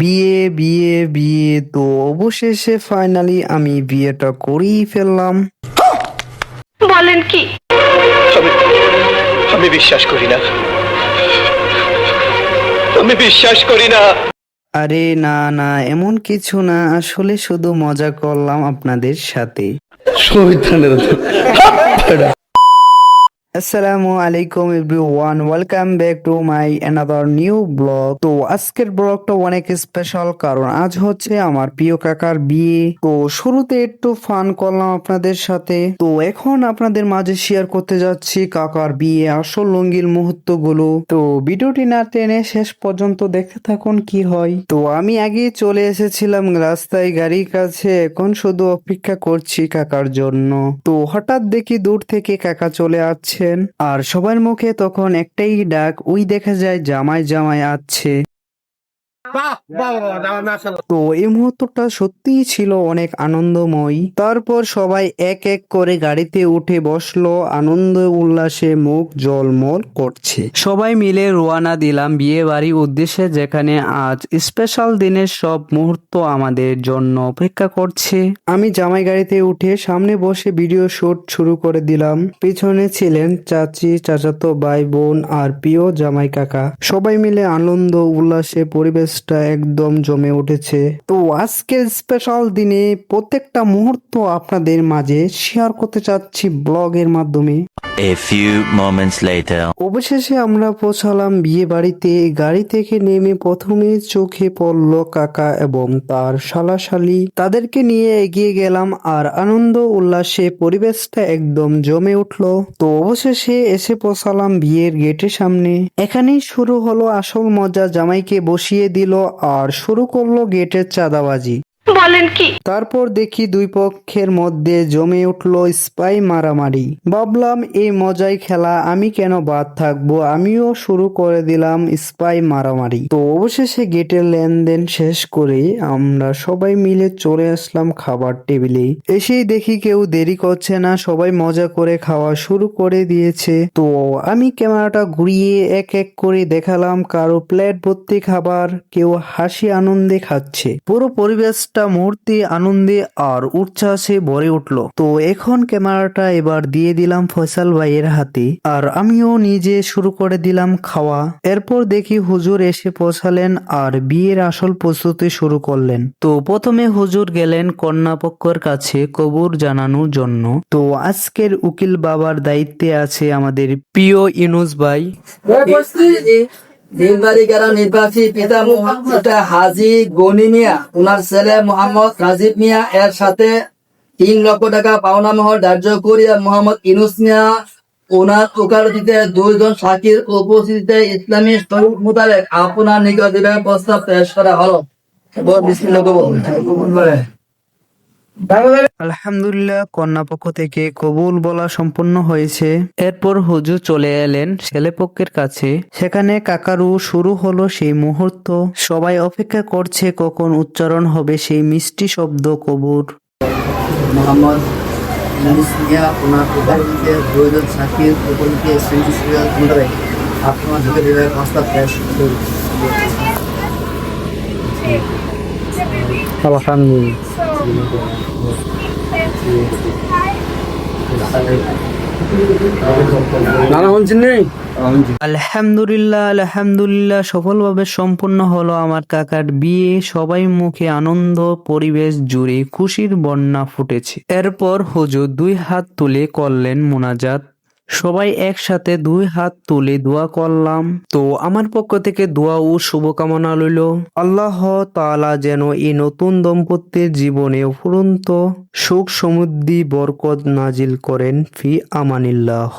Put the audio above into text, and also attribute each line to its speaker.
Speaker 1: বিয়ে বিয়ে বিয়ে, তো অবশেষে ফাইনালি আমি বিয়েটা করেই ফেললাম।
Speaker 2: বলেন কি?
Speaker 3: আমি আমি বিশ্বাস করি না, আমি বিশ্বাস করি না।
Speaker 1: আরে না না, এমন কিছু না, আসলে শুধু মজা করলাম আপনাদের সাথে। আসসালামু আলাইকুম everyone, welcome back to my another new blog. তো আজকের ব্লগটা অনেক স্পেশাল, কারণ আজ হচ্ছে আমার প্রিয় কাকার বিয়ে। তো শুরুতে একটু ফান করলাম আপনাদের সাথে, তো এখন আপনাদের মাঝে শেয়ার করতে যাচ্ছি কাকার বিয়ে আসল রঙিন মুহূর্তগুলো। তো ভিডিওটি না টেনে শেষ পর্যন্ত দেখতে থাকুন কি হয়। তো আমি আগে চলে এসেছিলাম রাস্তায় গাড়ির কাছে, এখন শুধু অপেক্ষা করছি কাকার জন্য। তো হঠাৎ দেখি দূর থেকে কাকা চলে আসছে, আর সবার মুখে তখন একটাই ডাক, ওই দেখা যায় জামাই জামাই আসছে। তো এই মুহূর্তটা সত্যিই ছিল অনেক আনন্দময়। তারপর সবাই এক এক করে গাড়িতে উঠে বসলো, আনন্দ উল্লাসে মুখ জলমল করছে। সবাই মিলে রওনা দিলাম বিয়ে বাড়ির উদ্দেশ্যে, যেখানে আজ স্পেশাল দিনের সব মুহূর্ত আমাদের জন্য অপেক্ষা করছে। আমি জামাই গাড়িতে উঠে সামনে বসে ভিডিও শুট শুরু করে দিলাম। পিছনে ছিলেন চাচি, চাচাতো ভাই বোন আর প্রিয় জামাই কাকা। সবাই মিলে আনন্দ উল্লাসে পরিবেশটা একদম জমে উঠেছে। তো আজকের স্পেশাল দিনে প্রত্যেকটা মুহূর্ত আপনাদের মাঝে শেয়ার করতে চাচ্ছি ব্লগের মাধ্যমে।
Speaker 4: A few moments later.
Speaker 1: অবশেষে আমরা পৌঁছালাম বিয়ে বাড়িতে। গাড়ি থেকে নেমে প্রথমে চোখে পড়ল কাকা এবং তার শালাশালি। তাদেরকে নিয়ে এগিয়ে গেলাম, আর আনন্দ উল্লাসে পরিবেশটা একদম জমে উঠলো। তো অবশেষে এসে পৌঁছালাম বিয়ের গেটের সামনে। এখানেই শুরু হলো আসল মজা। জামাইকে বসিয়ে দিল আর শুরু করলো গেটের চাঁদাবাজি।
Speaker 2: বলেন কি?
Speaker 1: তারপর দেখি দুই পক্ষের মধ্যে জমে উঠলো স্পাই মারামারি। ভাবলাম এই মজাই খেলা, আমি কেন বাদ থাকবো, আমিও শুরু করে দিলাম স্পাই মারামারি। তো অবশেষে গেটের লেনদেন শেষ করে আমরা সবাই মিলে চলে আসলাম খাবার টেবিলে। এসেই দেখি কেউ দেরি করছে না, সবাই মজা করে খাওয়া শুরু করে দিয়েছে। তো আমি ক্যামেরাটা ঘুরিয়ে এক এক করে দেখালাম কারো প্লেট ভর্তি খাবার, কেউ হাসি আনন্দে খাচ্ছে। পুরো পরিবেশটা মুহূর্তে আনন্দে আর উচ্ছ্বাসে ভরে উঠল। তো এখন ক্যামেরাটা এবার দিয়ে দিলাম ফয়সাল ভাইয়ের হাতে, আর আমিও নিজে শুরু করে দিলাম খাওয়া। এরপর দেখি হুজুর এসে পৌঁছালেন আর বিয়ের আসল প্রস্তুতি শুরু করলেন। তো প্রথমে হুজুর গেলেন কন্যা পক্ষের কাছে কবুল জানানোর জন্য। তো আজকের উকিল বাবার দায়িত্বে আছে আমাদের প্রিয় ইউনুস ভাই।
Speaker 5: নির্বাচী পিতা হাজি গনি মিয়া, ওনার ছেলে মোহাম্মদ রাজীব মিয়া এর সাথে 3 লক্ষ টাকা পাওনা মোহর ধার্য করিয়া মোহাম্মদ ইউনুস মিয়া ওনার ওকালতিতে 2 জন সাক্ষীর উপস্থিতিতে ইসলামী শরীয়ত মোতাবেক আপনার নিকট দিবার প্রস্তাব পেশ করা হলো।
Speaker 1: আলহামদুলিল্লাহ, কন্যা পক্ষ থেকে কবুল বলা সম্পূর্ণ হয়েছে। এরপর হুজুর চলে এলেন ছেলে পক্ষের কাছে। সেখানে কাকারু শুরু হলো সেই মুহূর্ত। সবাই অপেক্ষা করছে কখন উচ্চারণ হবে সেই মিষ্টি শব্দ কবুল।
Speaker 5: মোহাম্মদ ইউনুস মিয়া ওনার ওকালতিতে 2 জন সাক্ষীর উপস্থিতিতে ইসলামী শরীয়ত মোতাবেক আপনার নিকট দিবার প্রস্তাব পেশ
Speaker 1: আলহামদুলিল্লাহ আলহামদুলিল্লাহ, সফলভাবে সম্পূর্ণ হলো আমার কাকার বিয়ে। সবাই মুখে আনন্দ, পরিবেশ জুড়ে খুশির বন্যা ফুটেছে। এরপর হুজুর 2 হাত তুলে করলেন মুনাজাত। সবাই একসাথে 2 হাত তুলে দোয়া করলাম। তো আমার পক্ষ থেকে দোয়া ও শুভকামনা রইল। আল্লাহ তাআলা যেন এই নতুন দম্পতির জীবনে অফুরন্ত সুখ সমৃদ্ধি বরকত নাজিল করেন। ফি আমানিল্লাহ।